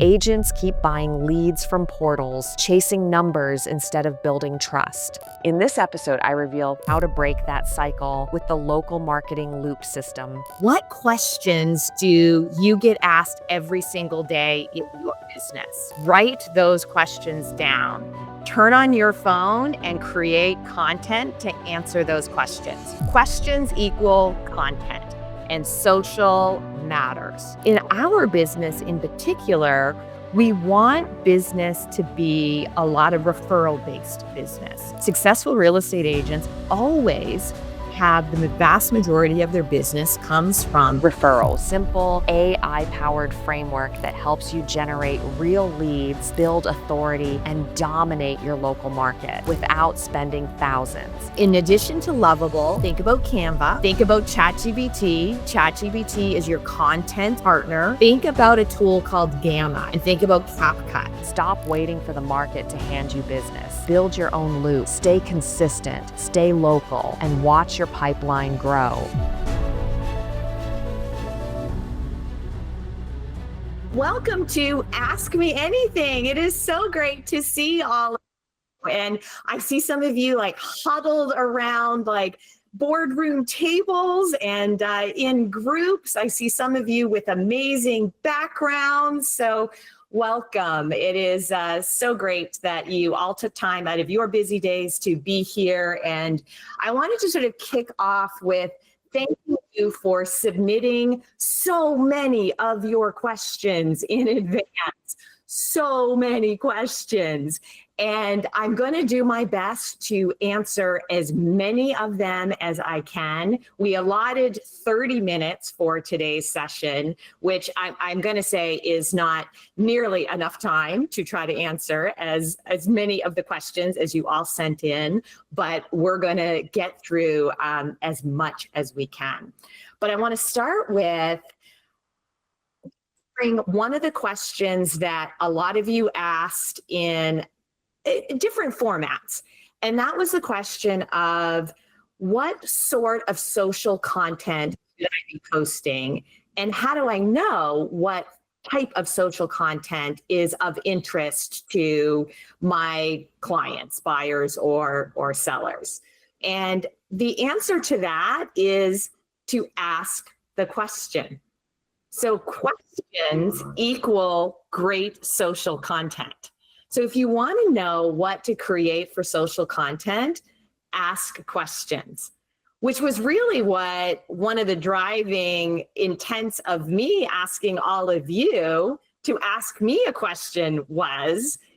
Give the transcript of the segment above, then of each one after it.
Agents keep buying leads from portals, chasing numbers instead of building trust. In this episode, I reveal how to break that cycle with the local marketing loop system. What questions do you get asked every single day in your business? Write those questions down. Turn on your phone and create content to answer those questions. Questions equal content, and social matters. In our business in particular, we want business to be a lot of referral-based business. Successful real estate agents always have the vast majority of their business comes from Referrals, simple AI-powered framework that helps you generate real leads, build authority, and dominate your local market without spending thousands. In addition to Lovable, think about Canva, think about ChatGPT. ChatGPT is your content partner. Think about a tool called Gamma, and think about CapCut. Stop waiting for the market to hand you business. Build your own loop, stay consistent, stay local, and watch your pipeline grow. Welcome to Ask Me Anything. It is so great to see all of you. And I see some of you like huddled around like boardroom tables and in groups. I see some of you with amazing backgrounds. So welcome. It is so great that you all took time out of your busy days to be here. And I wanted to sort of kick off with thank you for submitting so many of your questions in advance. So many questions. And I'm going to do my best to answer as many of them as I can. We allotted 30 minutes for today's session, which I'm going to say is not nearly enough time to try to answer as many of the questions as you all sent in, but we're going to get through as much as we can. But I want to start with one of the questions that a lot of you asked in different formats. And that was the question of what sort of social content should I be posting? And how do I know what type of social content is of interest to my clients, buyers, or sellers? And the answer to that is to ask the question. So questions equal great social content. So if you want to know what to create for social content, ask questions, which was really what one of the driving intents of me asking all of you to ask me a question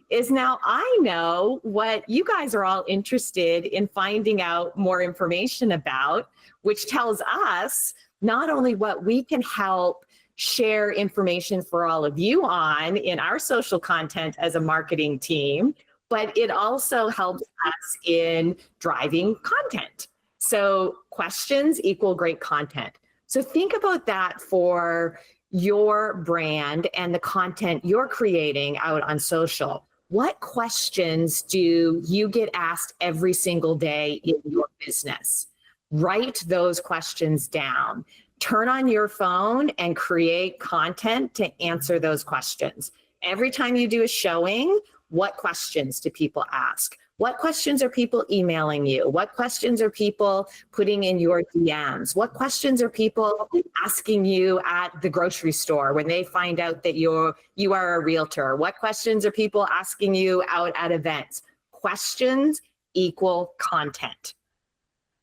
is now I know what you guys are all interested in finding out more information about, which tells us not only what we can help share information for all of you on in our social content as a marketing team, but it also helps us in driving content. So questions equal great content. So think about that for your brand and the content you're creating out on social. What questions do you get asked every single day in your business? Write those questions down. Turn on your phone and create content to answer those questions. Every time you do a showing, what questions do people ask? What questions are people emailing you? What questions are people putting in your DMs? What questions are people asking you at the grocery store when they find out that you are a realtor? What questions are people asking you out at events? Questions equal content.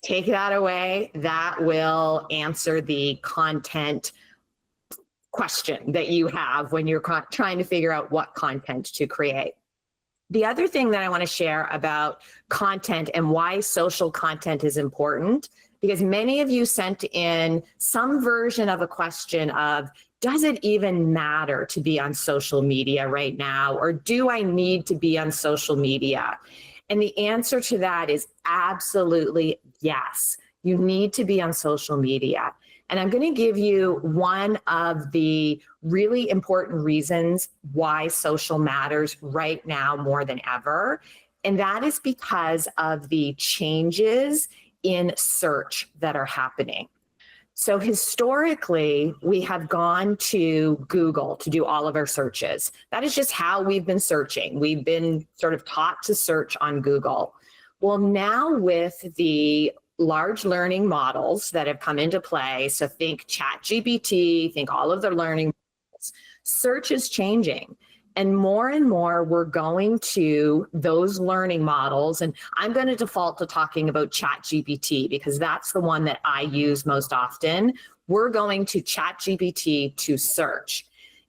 Take that away. That will answer the content question that you have when you're trying to figure out what content to create. The other thing that I want to share about content and why social content is important, because many of you sent in some version of a question of, does it even matter to be on social media right now? Or do I need to be on social media? And the answer to that is absolutely yes. You need to be on social media. And I'm going to give you one of the really important reasons why social matters right now more than ever. And that is because of the changes in search that are happening. So historically, we have gone to Google to do all of our searches. That is just how we've been searching. We've been sort of taught to search on Google. Well, now with the large learning models that have come into play, so think ChatGPT, think all of the learning models, search is changing. And more we're going to those learning models. And I'm going to default to talking about ChatGPT because that's the one that I use most often. We're going to ChatGPT to search.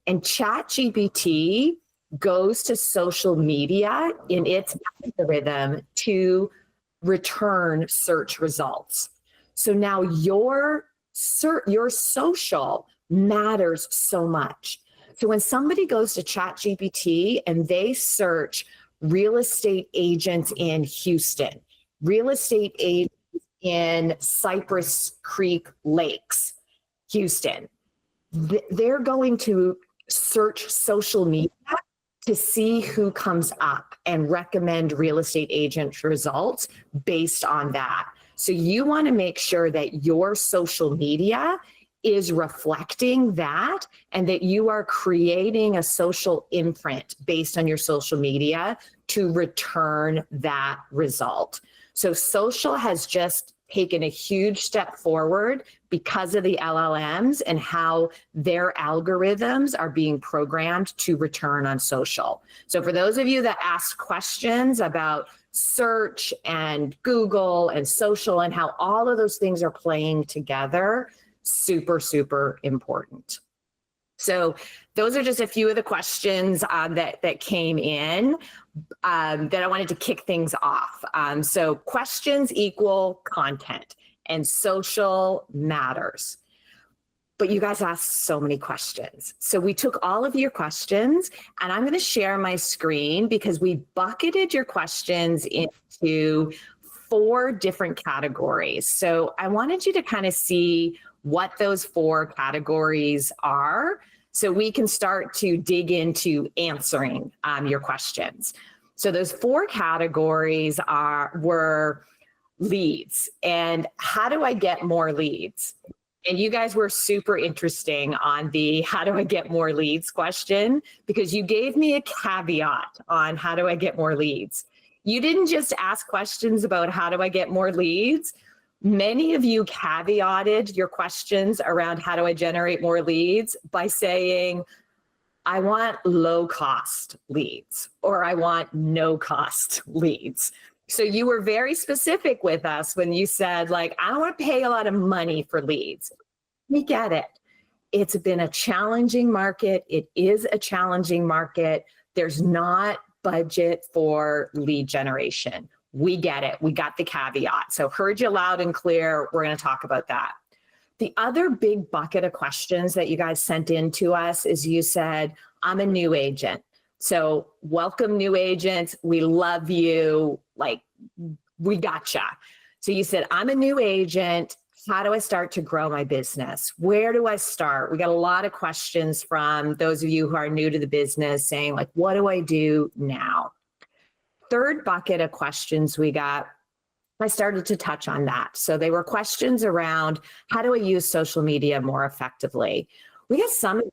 And ChatGPT goes to social media in its algorithm to return search results. So now your social matters so much. So when somebody goes to ChatGPT and they search real estate agents in Houston, real estate agents in Cypress Creek Lakes, Houston, they're going to search social media to see who comes up and recommend real estate agent results based on that. So you want to make sure that your social media is reflecting that and that you are creating a social imprint based on your social media to return that result. So social has just taken a huge step forward because of the LLMs and how their algorithms are being programmed to return on social. So for those of you that asked questions about search and Google and social and how all of those things are playing together, super important. So those are just a few of the questions that came in that I wanted to kick things off. So questions equal content and social matters. But you guys asked so many questions. So we took all of your questions and I'm going to share my screen because we bucketed your questions into 4 different categories. So I wanted you to kind of see what those 4 categories are so we can start to dig into answering your questions. So those 4 categories were leads and how do I get more leads? And you guys were super interesting on the how do I get more leads question because you gave me a caveat on how do I get more leads. You didn't just ask questions about how do I get more leads. Many of you caveated your questions around how do I generate more leads by saying, I want low cost leads or I want no cost leads. So you were very specific with us when you said like, I don't want to pay a lot of money for leads. We get it. It's been a challenging market. It is a challenging market. There's not budget for lead generation. We get it. We got the caveat. So heard you loud and clear. We're going to talk about that. The other big bucket of questions that you guys sent in to us is you said, I'm a new agent. So welcome new agents. We love you. Like we gotcha. So you said, I'm a new agent. How do I start to grow my business? Where do I start? We got a lot of questions from those of you who are new to the business saying like, what do I do now? Third bucket of questions we got, I started to touch on that. So they were questions around how do I use social media more effectively? We got some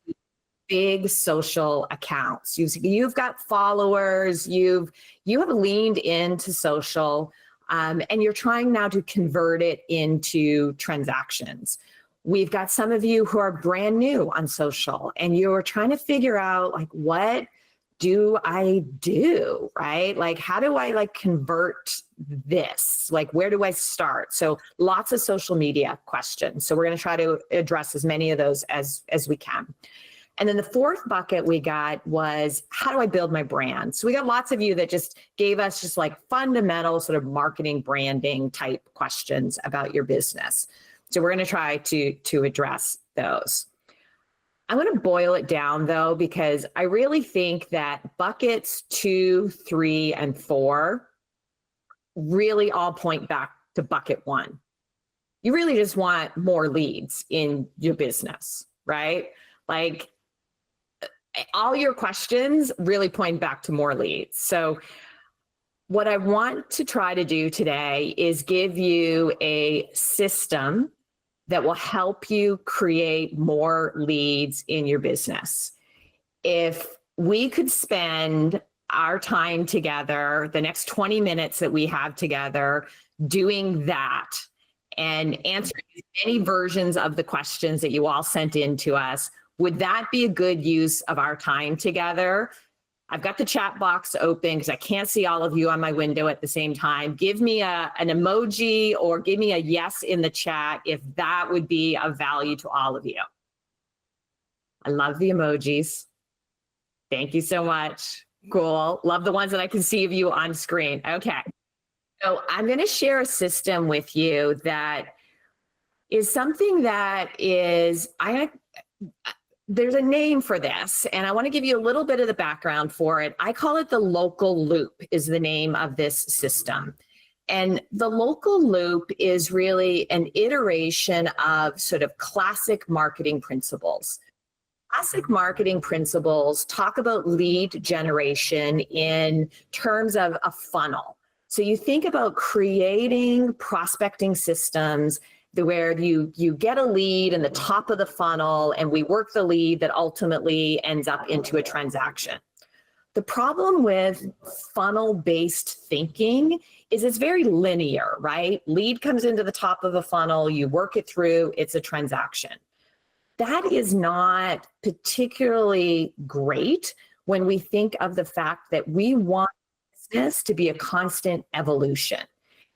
big social accounts. You've got followers, you have leaned into social, and you're trying now to convert it into transactions. We've got some of you who are brand new on social and you're trying to figure out like, what do I do, right? Like, how do I like convert this? Like, where do I start? So lots of social media questions. So we're going to try to address as many of those as we can. And then the fourth bucket we got was, how do I build my brand? So we got lots of you that just gave us just like fundamental sort of marketing, branding type questions about your business. So we're going to try to address those. I'm going to boil it down though, because I really think that buckets 2, 3, and 4 really all point back to bucket 1. You really just want more leads in your business, right? Like all your questions really point back to more leads. So what I want to try to do today is give you a system that will help you create more leads in your business. If we could spend our time together, the next 20 minutes that we have together, doing that and answering as many versions of the questions that you all sent in to us, would that be a good use of our time together? I've got the chat box open because I can't see all of you on my window at the same time. Give me an emoji or give me a yes in the chat if that would be of value to all of you. I love the emojis. Thank you so much. Cool. Love the ones that I can see of you on screen. Okay. So I'm going to share a system with you that is something that is, there's a name for this, and I want to give you a little bit of the background for it. I call it the local loop is the name of this system. And the local loop is really an iteration of sort of classic marketing principles. Classic marketing principles talk about lead generation in terms of a funnel. So you think about creating prospecting systems where you get a lead in the top of the funnel and we work the lead that ultimately ends up into a transaction. The problem with funnel-based thinking is it's very linear, right? Lead comes into the top of the funnel, you work it through, it's a transaction. That is not particularly great when we think of the fact that we want business to be a constant evolution.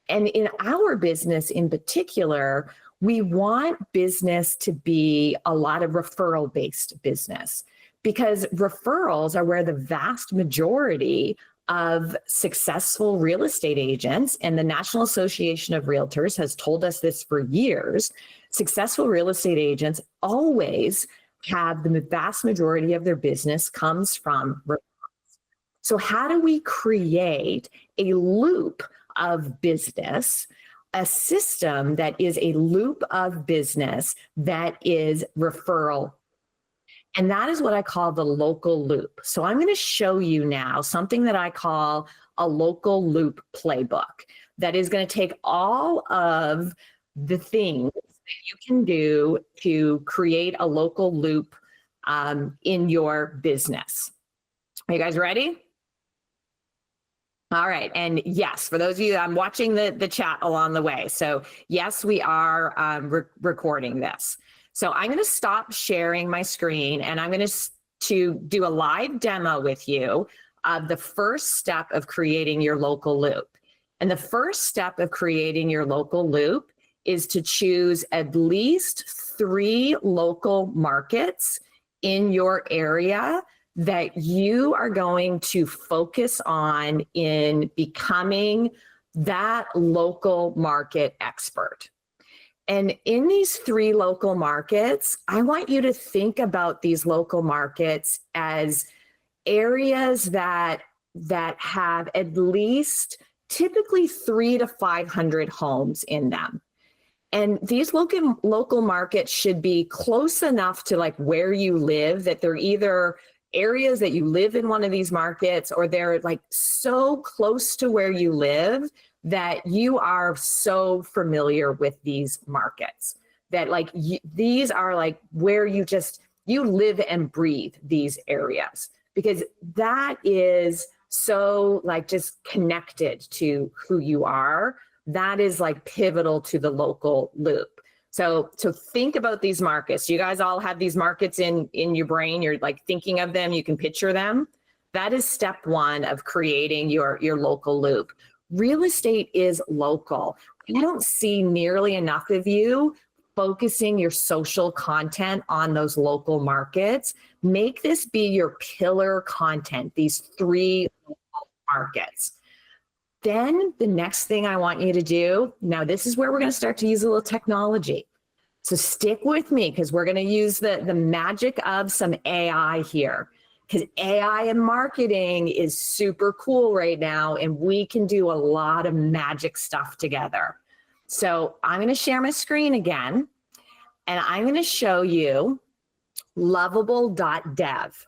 And in our business in particular, we want business to be a lot of referral-based business because referrals are where the vast majority of successful real estate agents, and the National Association of Realtors has told us this for years, successful real estate agents always have the vast majority of their business comes from referrals. So how do we create a loop of business, a system that is a loop of business that is referral? And that is what I call the local loop. So I'm going to show you now something that I call a local loop playbook that is going to take all of the things that you can do to create a local loop in your business. Are you guys ready? All right. And yes, for those of you, I'm watching the chat along the way. So yes, we are recording this. So I'm going to stop sharing my screen and I'm going to do a live demo with you of the first step of creating your local loop. And the first step of creating your local loop is to choose at least 3 local markets in your area that you are going to focus on in becoming that local market expert. And in these 3 local markets, I want you to think about these local markets as areas that have at least typically 300 to 500 homes in them. And these local markets should be close enough to like where you live that they're either areas that you live in one of these markets or they're like so close to where you live that you are so familiar with these markets that like these are like where you live and breathe these areas because that is so like just connected to who you are. That is like pivotal to the local loop. So think about these markets. You guys all have these markets in your brain. You're like thinking of them. You can picture them. That is step 1 of creating your local loop. Real estate is local. I don't see nearly enough of you focusing your social content on those local markets. Make this be your pillar content, these 3 local markets. Then the next thing I want you to do, now this is where we're going to start to use a little technology. So stick with me because we're going to use the magic of some AI here. Because AI in marketing is super cool right now, and we can do a lot of magic stuff together. So I'm going to share my screen again, and I'm going to show you Lovable.dev.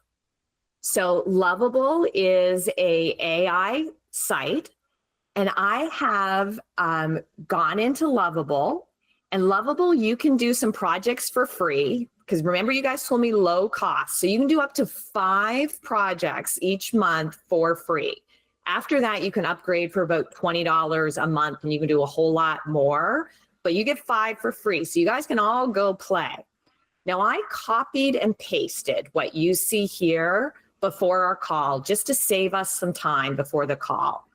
So Lovable is a AI site, and I have gone into Lovable, And Lovable, you can do some projects for free, because remember, you guys told me low cost. So you can do up to 5 projects each month for free. After that, you can upgrade for about $20 a month, and you can do a whole lot more, but you get 5 for free. So you guys can all go play. Now, I copied and pasted what you see here before our call, just to save us some time before the call.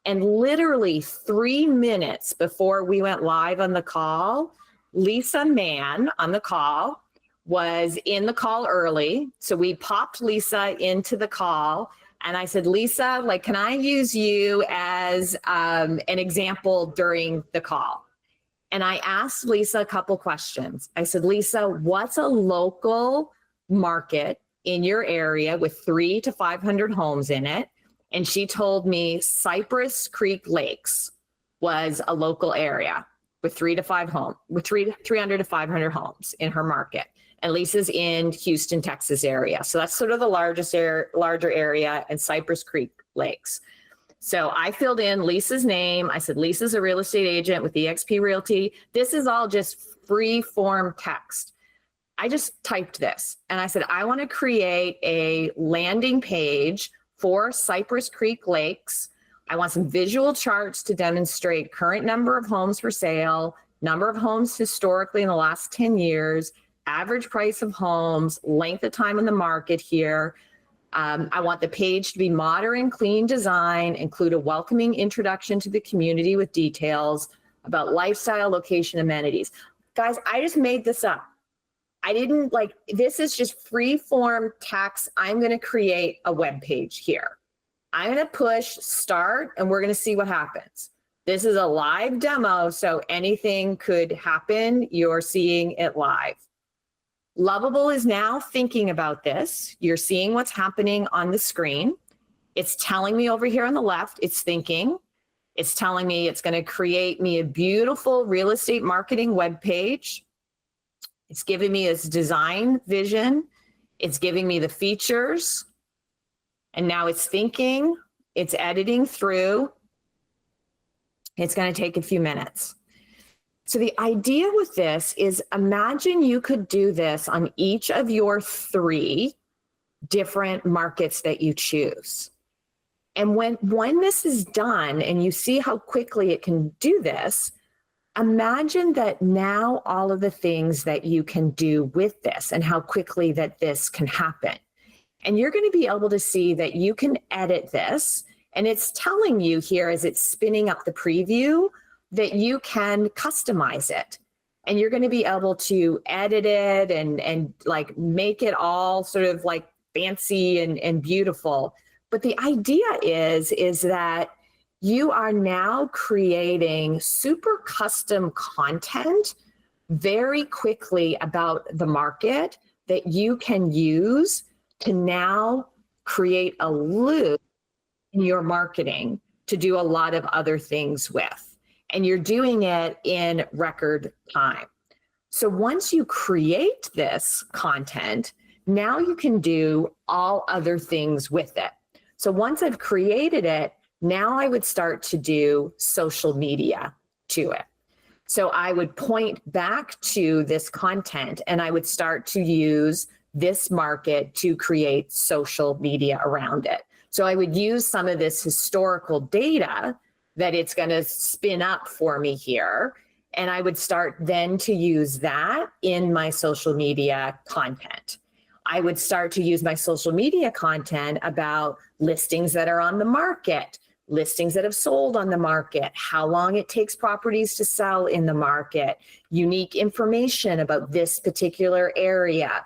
And literally 3 minutes before we went live on the call, Lisa Mann on the call was in the call early. So we popped Lisa into the call, and I said, Lisa, like, can I use you as an example during the call? And I asked Lisa a couple questions. I said, Lisa, what's a local market in your area with 300 to 500 homes in it? And she told me Cypress Creek Lakes was a local area with 300 to 500 homes in her market. And Lisa's in Houston, Texas area. So that's sort of the larger area, and Cypress Creek Lakes. So I filled in Lisa's name. I said, Lisa's a real estate agent with eXp Realty. This is all just free form text. I just typed this and I said, I want to create a landing page for Cypress Creek Lakes. I want some visual charts to demonstrate current number of homes for sale, number of homes historically in the last 10 years, average price of homes, length of time in the market here. I want the page to be modern, clean design, include a welcoming introduction to the community with details about lifestyle, location, amenities. Guys, I just made this up. I didn't this is just free form text. I'm going to create a web page here. I'm going to push start, and we're going to see what happens. This is a live demo, so anything could happen. You're seeing it live. Lovable is now thinking about this. You're seeing what's happening on the screen. It's telling me over here on the left, it's thinking. It's telling me it's going to create me a beautiful real estate marketing web page. It's giving me its design vision. It's giving me the features. And now it's thinking, it's editing through. It's going to take a few minutes. So the idea with this is, imagine you could do this on each of your 3 different markets that you choose. And when this is done and you see how quickly it can do this, imagine that now all of the things that you can do with this and how quickly that this can happen. And you're going to be able to see that you can edit this. And it's telling you here as it's spinning up the preview that you can customize it. And you're going to be able to edit it and like make it all sort of like fancy and beautiful. But the idea is that you are now creating super custom content very quickly about the market that you can use to now create a loop in your marketing to do a lot of other things with. And you're doing it in record time. So once you create this content, now you can do all other things with it. So once I've created it, now I would start to do social media to it. So I would point back to this content and I would start to use this market to create social media around it. So I would use some of this historical data that it's going to spin up for me here. And I would start then to use that in my social media content. I would start to use my social media content about listings that are on the market, listings that have sold on the market, how long it takes properties to sell in the market, unique information about this particular area,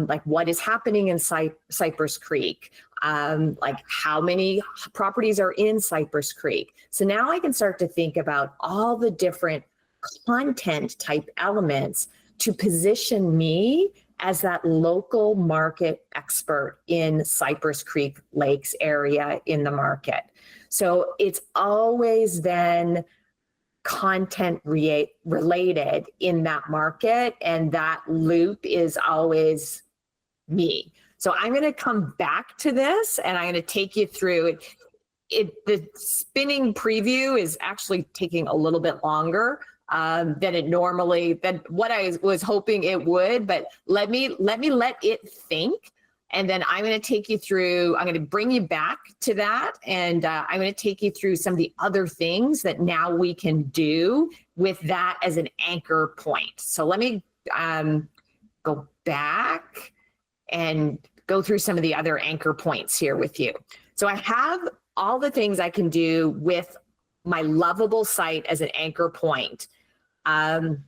like what is happening in Cypress Creek, like how many properties are in Cypress Creek. So now I can start to think about all the different content type elements to position me as that local market expert in Cypress Creek Lakes area in the market. So it's always then content related in that market, and that loop is always me. So I'm going to come back to this and I'm going to take you through it. The spinning preview is actually taking a little bit longer than what I was hoping it would. But let it think. And then I'm going to bring you back to that. And I'm going to take you through some of the other things that now we can do with that as an anchor point. So let me go back and go through some of the other anchor points here with you. So I have all the things I can do with my Lovable site as an anchor point. And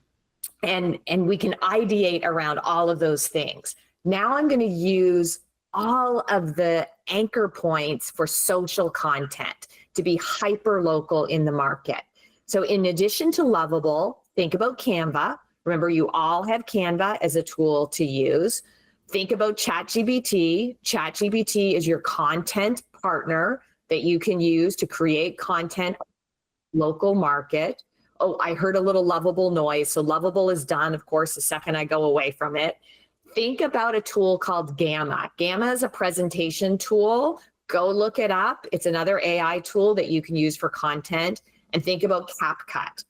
we can ideate around all of those things. Now I'm going to use all of the anchor points for social content to be hyper local in the market. So in addition to Lovable, think about Canva. Remember, you all have Canva as a tool to use. Think about ChatGPT. ChatGPT is your content partner that you can use to create content local market. Oh, I heard a little Lovable noise. So Lovable is done, of course, the second I go away from it. Think about a tool called Gamma. Gamma is a presentation tool. Go look it up. It's another AI tool that you can use for content. And think about CapCut.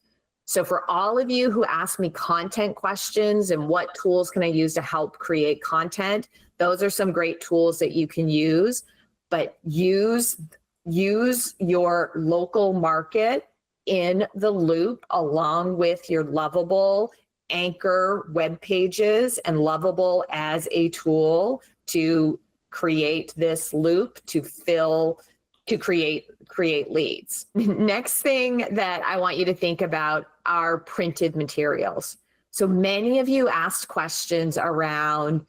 So for all of you who ask me content questions and what tools can I use to help create content, those are some great tools that you can use. But use your local market in the loop along with your Lovable anchor web pages and Lovable as a tool to create this loop to create leads. Next thing that I want you to think about are printed materials. So many of you asked questions around,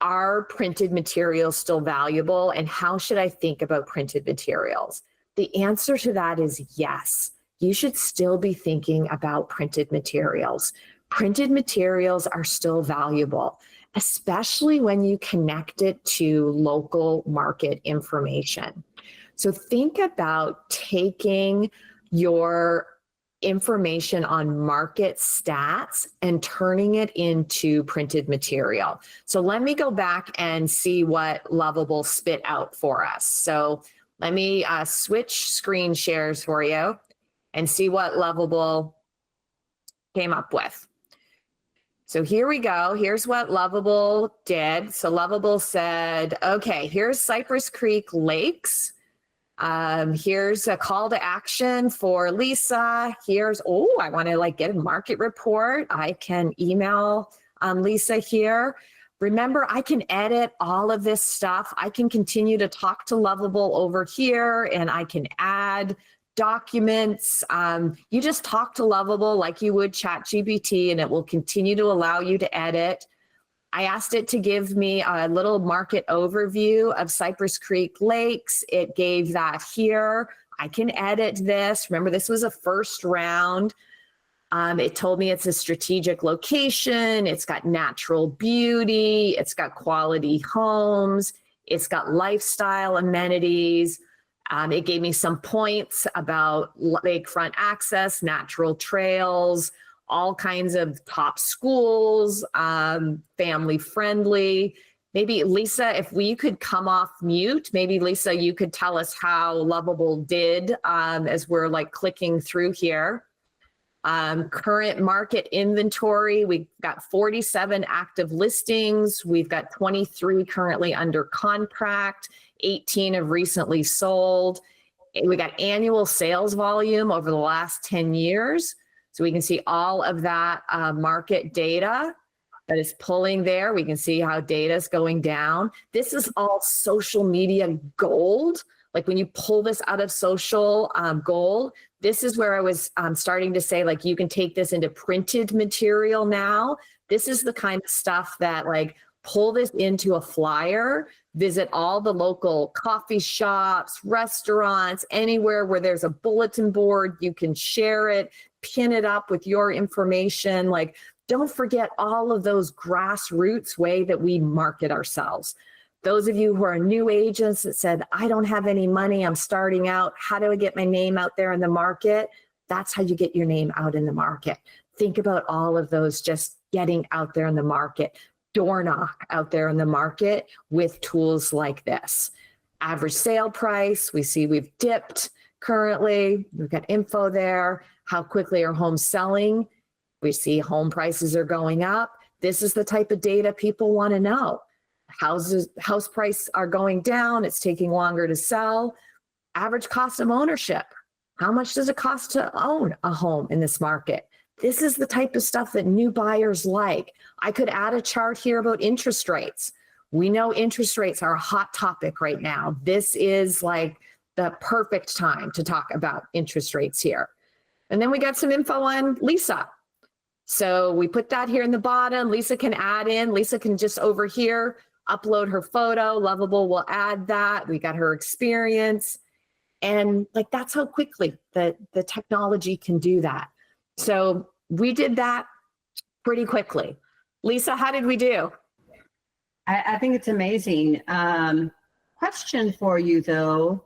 are printed materials still valuable and how should I think about printed materials? The answer to that is yes. You should still be thinking about printed materials. Printed materials are still valuable, especially when you connect it to local market information. So think about taking your information on market stats and turning it into printed material. So let me go back and see what Lovable spit out for us. So let me switch screen shares for you and see what Lovable came up with. So here we go. Here's what Lovable did. So Lovable said, okay, here's Cypress Creek Lakes. Here's a call to action for Lisa. Here's, I want to get a market report. I can email Lisa here. Remember, I can edit all of this stuff. I can continue to talk to Lovable over here and I can add documents. You just talk to Lovable like you would ChatGPT and it will continue to allow you to edit. I asked it to give me a little market overview of Cypress Creek Lakes. It gave that here. I can edit this. Remember, this was a first round. It told me it's a strategic location. It's got natural beauty. It's got quality homes. It's got lifestyle amenities. It gave me some points about lakefront access, natural trails, all kinds of top schools, family friendly. Maybe Lisa, if we could come off mute, maybe Lisa, you could tell us how Lovable did as we're clicking through here. Current market inventory, we've got 47 active listings. We've got 23 currently under contract. 18 have recently sold. We got annual sales volume over the last 10 years. So we can see all of that market data that is pulling there. We can see how data is going down. This is all social media gold. Like when you pull this out of social gold, this is where I was starting to say, you can take this into printed material now. This is the kind of stuff that pull this into a flyer, visit all the local coffee shops, restaurants, anywhere where there's a bulletin board, you can share it, pin it up with your information. Don't forget all of those grassroots way that we market ourselves. Those of you who are new agents that said, I don't have any money, I'm starting out, how do I get my name out there in the market? That's how you get your name out in the market. Think about all of those just getting out there in the market. Door knock out there in the market with tools like this. Average sale price, we see we've dipped currently. We've got info there. How quickly are homes selling? We see home prices are going up. This is the type of data people want to know. House price are going down. It's taking longer to sell. Average cost of ownership. How much does it cost to own a home in this market? This is the type of stuff that new buyers like. I could add a chart here about interest rates. We know interest rates are a hot topic right now. This is like the perfect time to talk about interest rates here. And then we got some info on Lisa. So we put that here in the bottom. Lisa can add in. Lisa can just over here upload her photo. Lovable will add that. We got her experience. And like that's how quickly the technology can do that. So we did that pretty quickly. Lisa, how did we do? I think it's amazing. Question for you though,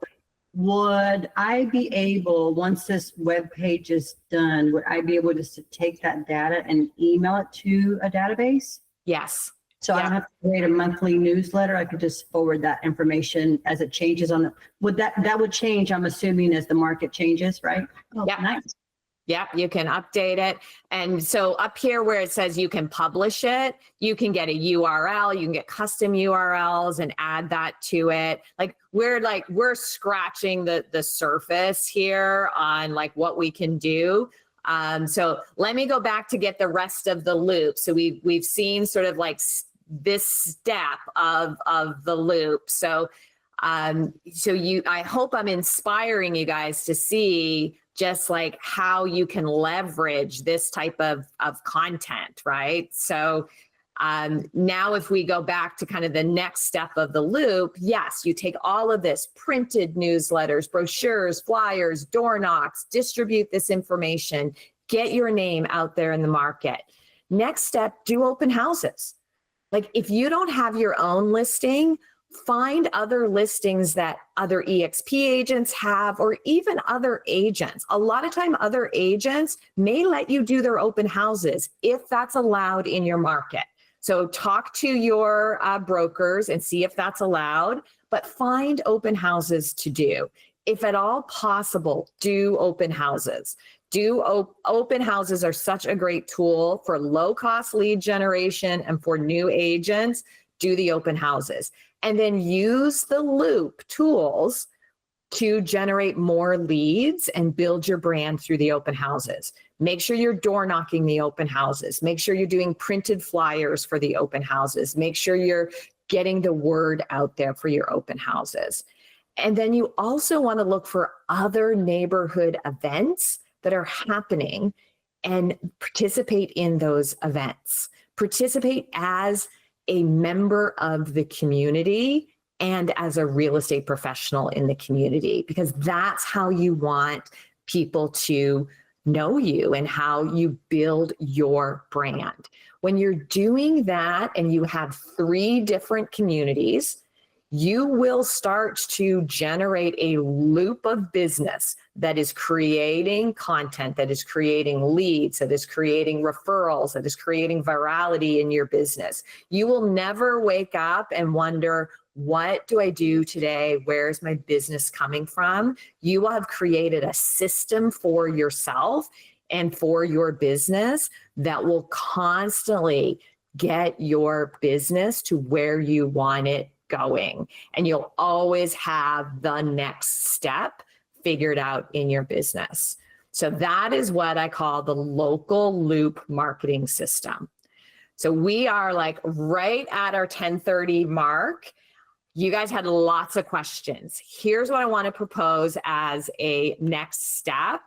would I be able, once this web page is done, would I be able just to take that data and email it to a database? Yes. So I don't have to create a monthly newsletter. I could just forward that information as it changes on the, that would change, I'm assuming, as the market changes, right? Oh, yeah. Nice. Yep, you can update it. And so up here where it says you can publish it, you can get a URL, you can get custom URLs and add that to it. Like we're scratching the surface here on like what we can do. So let me go back to get the rest of the loop. So we've seen sort of like this step of the loop. So I hope I'm inspiring you guys to see just like how you can leverage this type of content, right? So now if we go back to kind of the next step of the loop, yes, you take all of this printed newsletters, brochures, flyers, door knocks, distribute this information, get your name out there in the market. Next step, do open houses. Like if you don't have your own listing, find other listings that other EXP agents have, or even other agents. A lot of time, other agents may let you do their open houses if that's allowed in your market. So talk to your brokers and see if that's allowed, but find open houses to do. If at all possible, do open houses. Open houses are such a great tool for low-cost lead generation and for new agents. Do the open houses. And then use the loop tools to generate more leads and build your brand through the open houses. Make sure you're door knocking the open houses. Make sure you're doing printed flyers for the open houses. Make sure you're getting the word out there for your open houses. And then you also want to look for other neighborhood events that are happening and participate in those events. Participate as a member of the community and as a real estate professional in the community, because that's how you want people to know you and how you build your brand. When you're doing that and you have 3 different communities, you will start to generate a loop of business that is creating content, that is creating leads, that is creating referrals, that is creating virality in your business. You will never wake up and wonder, what do I do today? Where's my business coming from? You will have created a system for yourself and for your business that will constantly get your business to where you want it going. And you'll always have the next step figured out in your business. So that is what I call the local loop marketing system. So we are like right at our 10:30 mark. You guys had lots of questions. Here's what I want to propose as a next step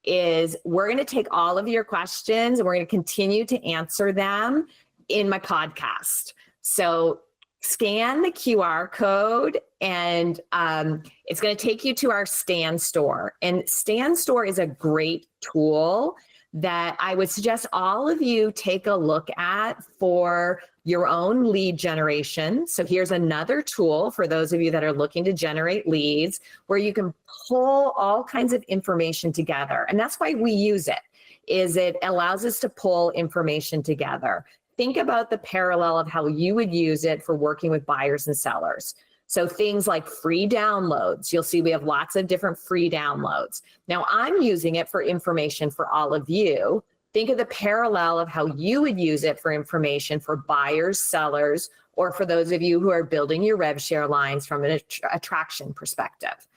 is we're going to take all of your questions and we're going to continue to answer them in my podcast. So scan the QR code and it's going to take you to our Stan Store. And Stan Store is a great tool that I would suggest all of you take a look at for your own lead generation. So here's another tool for those of you that are looking to generate leads where you can pull all kinds of information together. And that's why we use it, is it allows us to pull information together. Think about the parallel of how you would use it for working with buyers and sellers. So things like free downloads, you'll see we have lots of different free downloads. Now I'm using it for information for all of you. Think of the parallel of how you would use it for information for buyers, sellers, or for those of you who are building your rev share lines from an attraction perspective.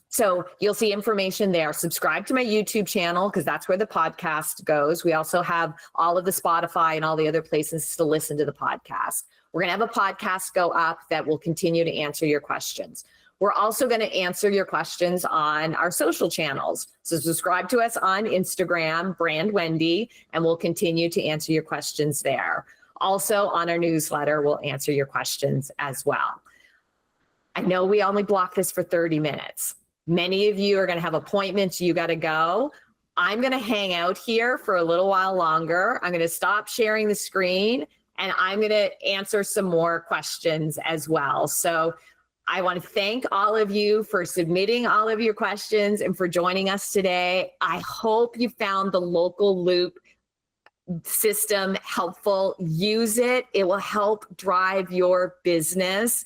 So you'll see information there. Subscribe to my YouTube channel because that's where the podcast goes. We also have all of the Spotify and all the other places to listen to the podcast. We're going to have a podcast go up that will continue to answer your questions. We're also going to answer your questions on our social channels. So subscribe to us on Instagram, Brand Wendy, and we'll continue to answer your questions there. Also on our newsletter, we'll answer your questions as well. I know we only block this for 30 minutes. Many of you are going to have appointments. You got to go. I'm going to hang out here for a little while longer. I'm going to stop sharing the screen and I'm going to answer some more questions as well. So I want to thank all of you for submitting all of your questions and for joining us today. I hope you found the local loop system helpful. Use it. It will help drive your business.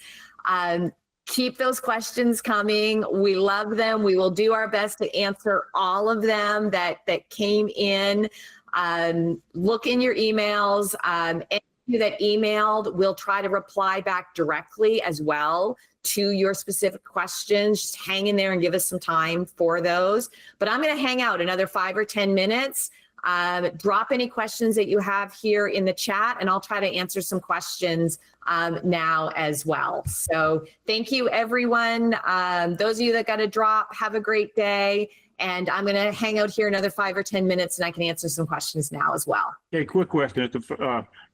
Keep those questions coming. We love them. We will do our best to answer all of them that came in. Look in your emails. Any of you that emailed, we'll try to reply back directly as well to your specific questions. Just hang in there and give us some time for those. But I'm going to hang out another 5 or 10 minutes. Drop any questions that you have here in the chat and I'll try to answer some questions now as well. So thank you, everyone. Those of you that got to drop, have a great day. And I'm going to hang out here another 5 or 10 minutes and I can answer some questions now as well. Hey, quick question.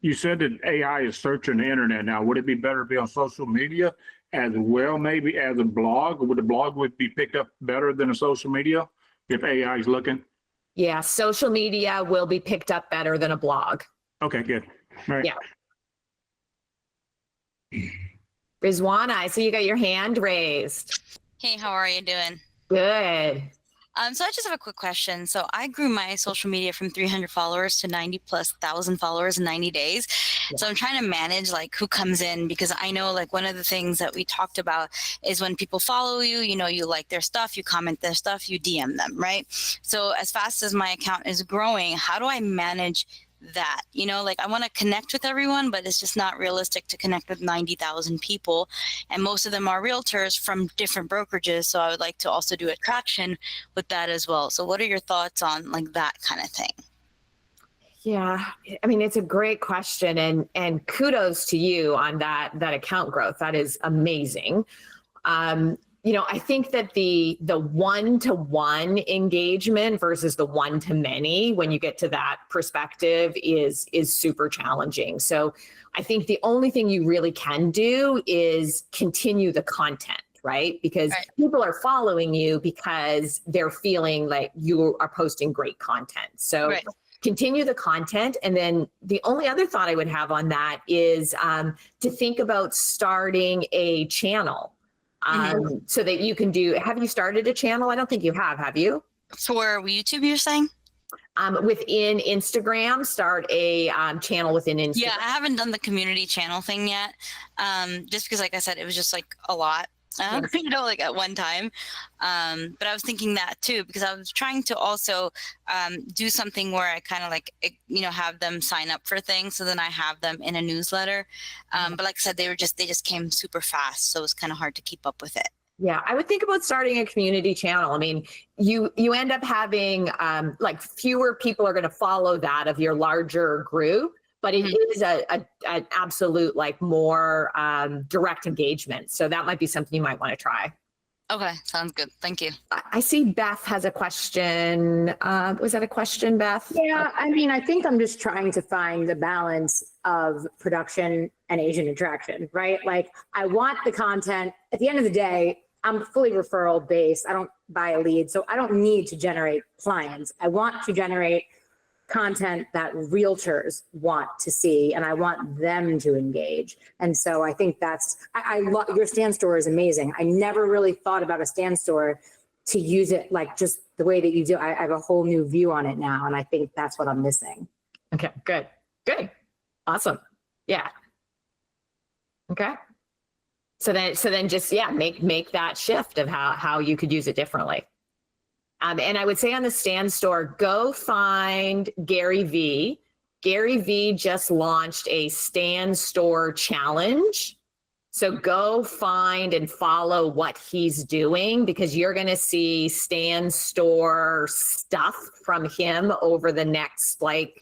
You said that AI is searching the internet now. Would it be better to be on social media as well, maybe as a blog? Would the blog be picked up better than a social media if AI is looking? Yeah, social media will be picked up better than a blog. Okay, good. All right. Yeah. Rizwana, I see you got your hand raised. Hey, how are you doing? Good. So I just have a quick question. So I grew my social media from 300 followers to 90,000+ followers in 90 days. Yeah. So I'm trying to manage like who comes in, because I know like one of the things that we talked about is when people follow you, you know, you like their stuff, you comment their stuff, you DM them, right? So as fast as my account is growing, how do I manage that? You know, like I want to connect with everyone, but it's just not realistic to connect with 90,000 people. And most of them are realtors from different brokerages. So I would like to also do attraction with that as well. So what are your thoughts on like that kind of thing? Yeah, I mean, it's a great question, and kudos to you on that account growth. That is amazing. You know, I think that the one-to-one engagement versus the one-to-many, when you get to that perspective, is super challenging. So I think the only thing you really can do is continue the content, right? Because people are following you because they're feeling like you are posting great content. So continue the content. And then the only other thought I would have on that is to think about starting a channel. So that you can do, have you started a channel? I don't think you have you? For YouTube, you're saying? Within Instagram, start a channel within Instagram. Yeah, I haven't done the community channel thing yet. Just because, like I said, it was just like a lot, you know, like at one time. But I was thinking that too, because I was trying to also do something where I kind of like, you know, have them sign up for things. So then I have them in a newsletter. But like I said, they just came super fast. So it was kind of hard to keep up with it. Yeah, I would think about starting a community channel. I mean, you end up having like fewer people are going to follow that of your larger group, but it is an absolute like more direct engagement. So that might be something you might want to try. Okay, sounds good. Thank you. I see Beth has a question. Was that a question, Beth? Yeah, I mean, I think I'm just trying to find the balance of production and agent attraction, right? Like I want the content. At the end of the day, I'm fully referral based. I don't buy a lead, so I don't need to generate clients. I want to generate content that realtors want to see, and I want them to engage. And so I think that's, I love your stand store is amazing. I never really thought about a stand store to use it like just the way that you do. I have a whole new view on it now, and I think that's what I'm missing. Okay, good. Awesome. Yeah. Okay. So then just, yeah, make that shift of how you could use it differently. And I would say on the Stan Store, go find Gary Vee. Gary Vee just launched a Stan Store challenge. So go find and follow what he's doing, because you're going to see Stan Store stuff from him over the next, like,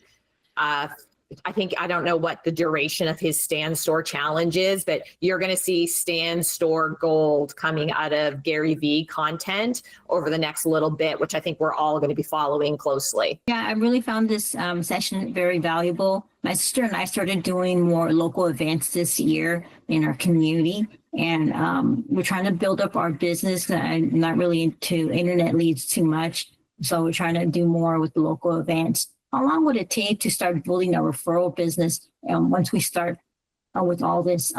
I don't know what the duration of his Stan Store challenge is, but you're going to see Stan Store gold coming out of Gary Vee content over the next little bit, which I think we're all going to be following closely. Yeah, I really found this session very valuable. My sister and I started doing more local events this year in our community, and we're trying to build up our business. I'm not really into internet leads too much, so we're trying to do more with the local events. How long would it take to start building a referral business once we start with all this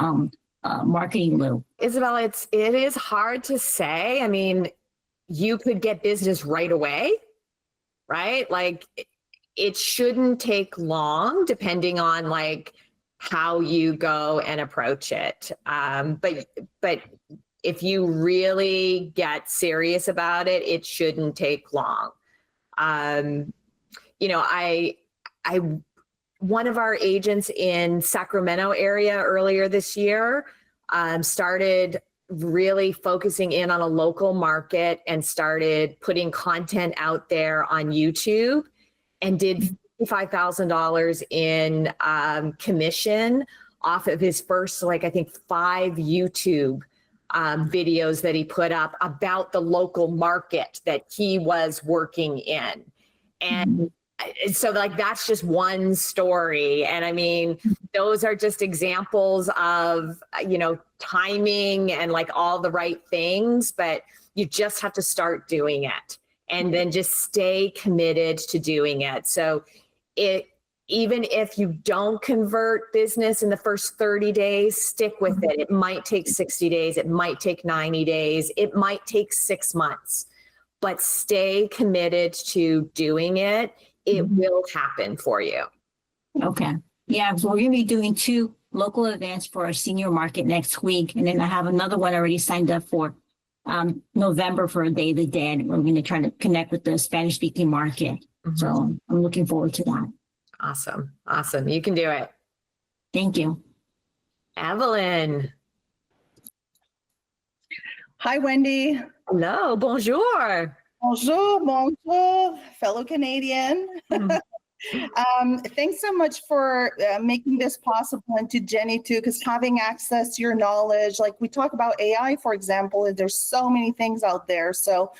marketing loop? Isabel, it is hard to say. I mean, you could get business right away, right? Like, it shouldn't take long, depending on like how you go and approach it. But if you really get serious about it, it shouldn't take long. You know, one of our agents in Sacramento area earlier this year started really focusing in on a local market and started putting content out there on YouTube, and did $55,000 in commission off of his first, like, I think 5 YouTube videos that he put up about the local market that he was working in. And so, like, that's just one story. And I mean, those are just examples of, you know, timing and like all the right things, but you just have to start doing it and then just stay committed to doing it. So even if you don't convert business in the first 30 days, stick with it. It might take 60 days. It might take 90 days. It might take 6 months, but stay committed to doing it. It will happen for you. Okay. Yeah, so we're going to be doing 2 local events for our senior market next week. And then I have another one already signed up for November for a Day of the Dead. We're going to try to connect with the Spanish-speaking market. So I'm looking forward to that. Awesome. Awesome. You can do it. Thank you. Evelyn. Hi, Wendy. Hello. Bonjour. Bonjour, bonjour, fellow Canadian. Thanks so much for making this possible, and to Jenny too, because having access to your knowledge, like we talk about AI, for example, and there's so many things out there. So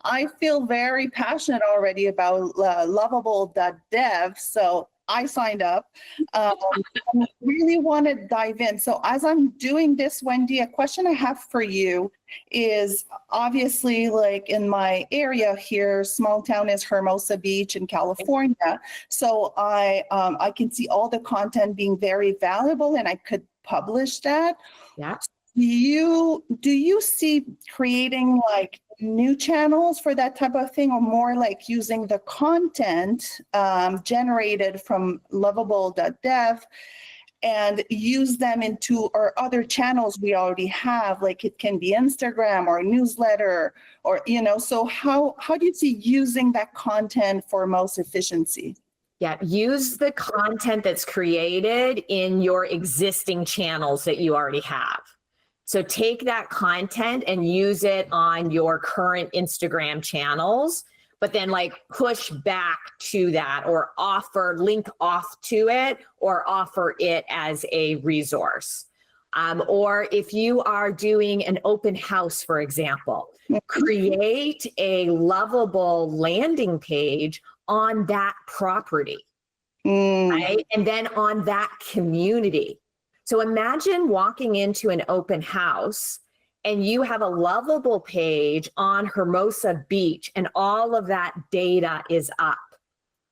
I feel very passionate already about Lovable.dev. So I signed up. Really want to dive in. So as I'm doing this, Wendy, a question I have for you is, obviously, like in my area here, small town is Hermosa Beach in California. So I can see all the content being very valuable, and I could publish that. Yeah. Do you see creating like new channels for that type of thing, or more like using the content generated from Lovable.dev and use them into our other channels we already have? Like, it can be Instagram or newsletter, or, you know, so how do you see using that content for most efficiency? Yeah, use the content that's created in your existing channels that you already have. So take that content and use it on your current Instagram channels, but then like push back to that, or link off to it, or offer it as a resource. Or if you are doing an open house, for example, create a Lovable landing page on that property, right? And then on that community. So imagine walking into an open house and you have a Lovable page on Hermosa Beach, and all of that data is up.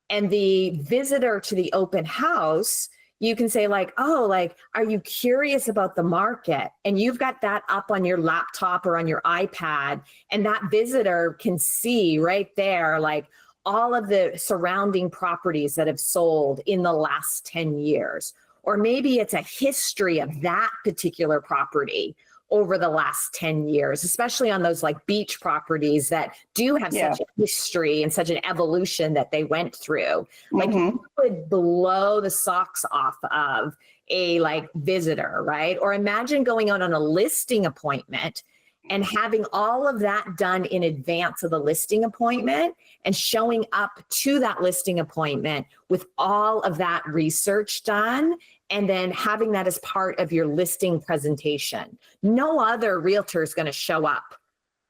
And the visitor to the open house, you can say like, oh, like, are you curious about the market? And you've got that up on your laptop or on your iPad, and that visitor can see right there, like, all of the surrounding properties that have sold in the last 10 years. Or maybe it's a history of that particular property, over the last 10 years, especially on those like beach properties that do have such a history and such an evolution that they went through. Like you would blow the socks off of a like visitor, right? Or imagine going out on a listing appointment and having all of that done in advance of the listing appointment and showing up to that listing appointment with all of that research done and then having that as part of your listing presentation. No other realtor is going to show up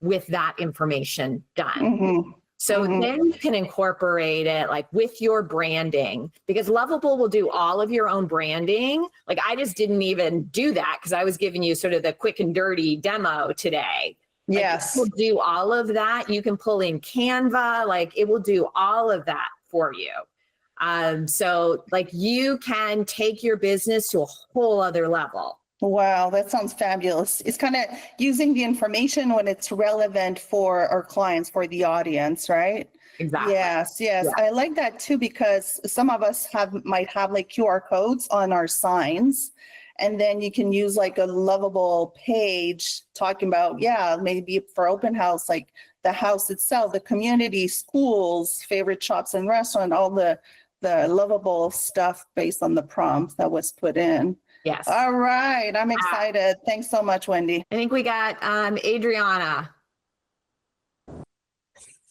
with that information done. So then you can incorporate it like with your branding, because Lovable will do all of your own branding. Like I just didn't even do that because I was giving you sort of the quick and dirty demo today. Yes. We'll do all of that. You can pull in Canva, like it will do all of that for you. So like you can take your business to a whole other level. Wow, that sounds fabulous. It's kind of using the information when it's relevant for our clients, for the audience, right? Exactly. Yes. I like that too, because some of us might have like QR codes on our signs. And then you can use like a Lovable page talking about, maybe for open house, like the house itself, the community, schools, favorite shops and restaurant, all the Lovable stuff based on the prompts that was put in. Yes. All right. I'm excited. Thanks so much, Wendy. I think we got Adriana.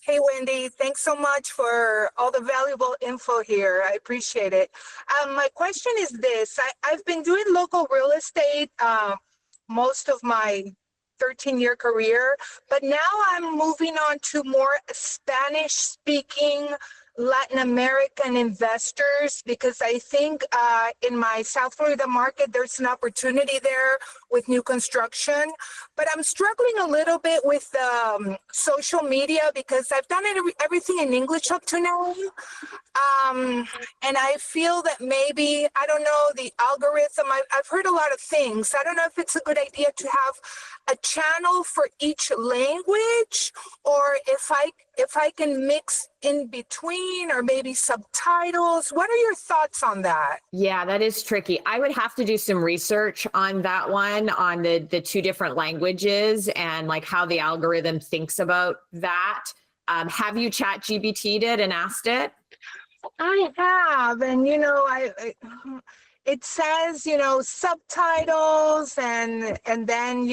Hey, Wendy, thanks so much for all the valuable info here. I appreciate it. My question is this. I've been doing local real estate most of my 13-year career, but now I'm moving on to more Spanish-speaking Latin American investors, because I think in my South Florida market, there's an opportunity there with new construction. But I'm struggling a little bit with social media because I've done everything in English up to now. And I feel that maybe, I don't know, the algorithm, I've heard a lot of things. I don't know if it's a good idea to have a channel for each language, or if I can mix in between, or maybe subtitles. What are your thoughts on that? Yeah, that is tricky. I would have to do some research on that one, on the two different languages and like how the algorithm thinks about that. Have you ChatGPT'd it and asked it? I have, and it says, subtitles, and then,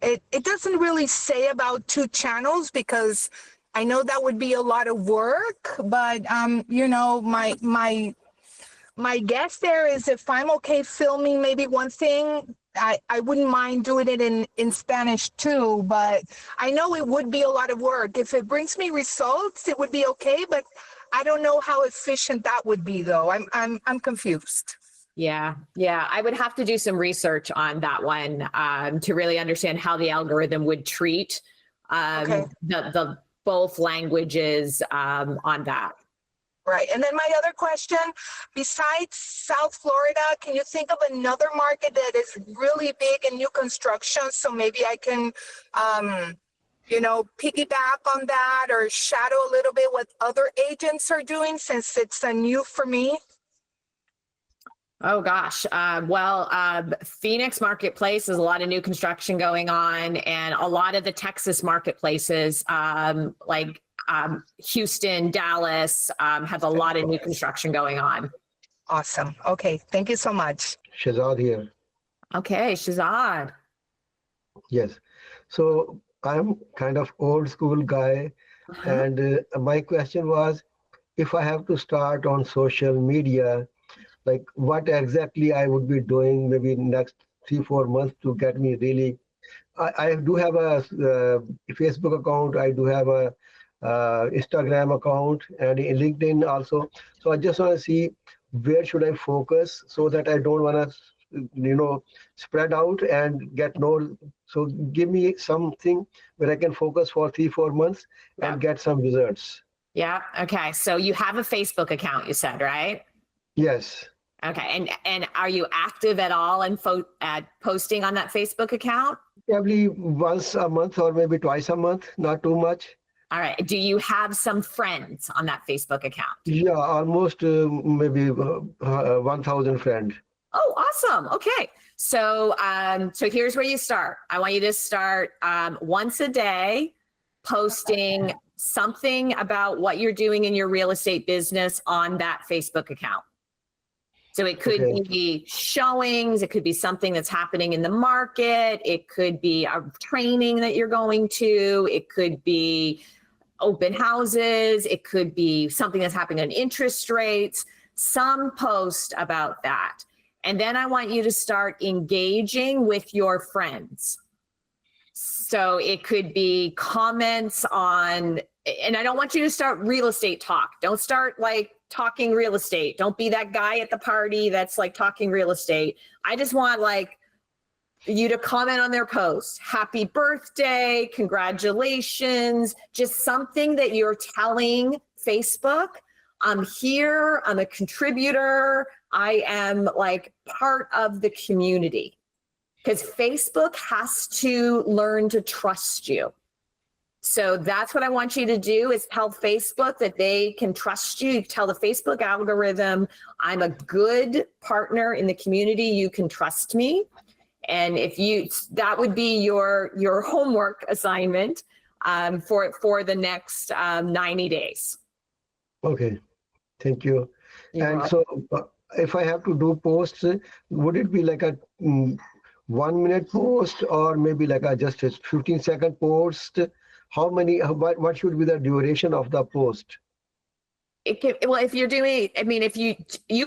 it doesn't really say about 2 channels, because I know that would be a lot of work, but, my guess there is, if I'm okay filming maybe one thing, I wouldn't mind doing it in Spanish too, but I know it would be a lot of work. If it brings me results, it would be okay, but I don't know how efficient that would be though. I'm confused. Yeah. I would have to do some research on that one to really understand how the algorithm would treat the both languages on that. Right. And then my other question, besides South Florida, can you think of another market that is really big in new construction? So maybe I can, piggyback on that or shadow a little bit what other agents are doing, since it's new for me. Oh gosh. Phoenix marketplace is a lot of new construction going on, and a lot of the Texas marketplaces, like Houston, Dallas, have a lot of new construction going on. Awesome. Okay. Thank you so much. Shazad here. Okay, Shazad. Yes. So I'm kind of old school guy. And my question was, if I have to start on social media, like what exactly I would be doing maybe next 3-4 months to get me really, I do have a Facebook account. I do have a Instagram account and in LinkedIn also. So I just want to see where should I focus so that I don't want to, spread out and get no. So give me something where I can focus for 3-4 months and get some results. Yeah. Okay. So you have a Facebook account, you said, right? Yes. Okay. And are you active at all in posting on that Facebook account? Probably once a month or maybe twice a month, not too much. All right. Do you have some friends on that Facebook account? Yeah, almost maybe 1,000 friends. Oh, awesome. Okay. So, so here's where you start. I want you to start once a day posting something about what you're doing in your real estate business on that Facebook account. So it could be showings, it could be something that's happening in the market, it could be a training that you're going to, it could be open houses, it could be something that's happening on interest rates, some post about that. And then I want you to start engaging with your friends. So it could be comments on, and I don't want you to start real estate talk. Don't start like talking real estate. Don't be that guy at the party that's like talking real estate. I just want like you to comment on their post. Happy birthday, congratulations, just something that you're telling Facebook. I'm here, I'm a contributor, I am like part of the community. Because Facebook has to learn to trust you. So that's what I want you to do is tell Facebook that they can trust you. You tell the Facebook algorithm, I'm a good partner in the community. You can trust me. And if you, that would be your homework assignment for the next 90 days. Okay, thank you. And so if I have to do posts, would it be like a 1 minute post or maybe like a just a 15-second post? How many, what should be the duration of the post? It can, well, if you're doing, I mean, if you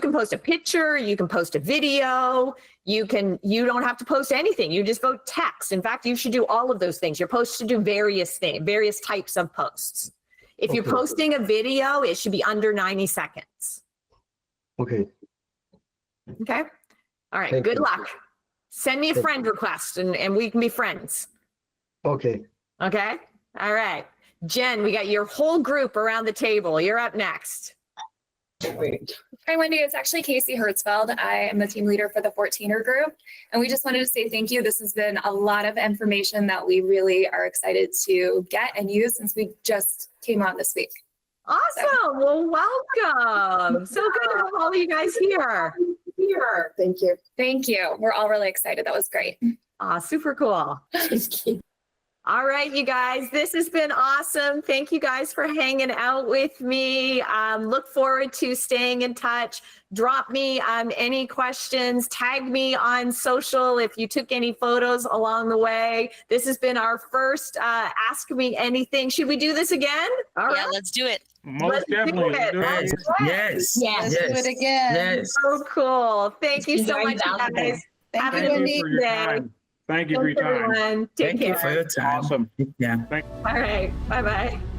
can post a picture, you can post a video, you don't have to post anything. You just vote text. In fact, you should do all of those things. You're supposed to do various things, various types of posts. If you're posting a video, it should be under 90 seconds. Okay. Okay. All right. Thank Good you. luck. Send me a friend request and we can be friends. Okay. Okay. All right. Jen, we got your whole group around the table. You're up next. Hi, Wendy. It's actually Casey Hertzfeld. I am the team leader for the 14er group. And we just wanted to say thank you. This has been a lot of information that we really are excited to get and use since we just came on this week. Awesome. Well, welcome. So good to have all of you guys here. Thank you. Thank you. We're all really excited. That was great. Super cool. All right, you guys, this has been awesome. Thank you guys for hanging out with me. Look forward to staying in touch. Drop me any questions, tag me on social if you took any photos along the way. This has been our first Ask Me Anything. Should we do this again? All right. Yeah, let's do it. Most definitely. Yes. Let's do it again. Yes. So cool. Thank you so much, guys. Have a good day. Thank you for your time. Everyone. Take Thank care. you for your time. Awesome. Yeah. All right. Bye-bye.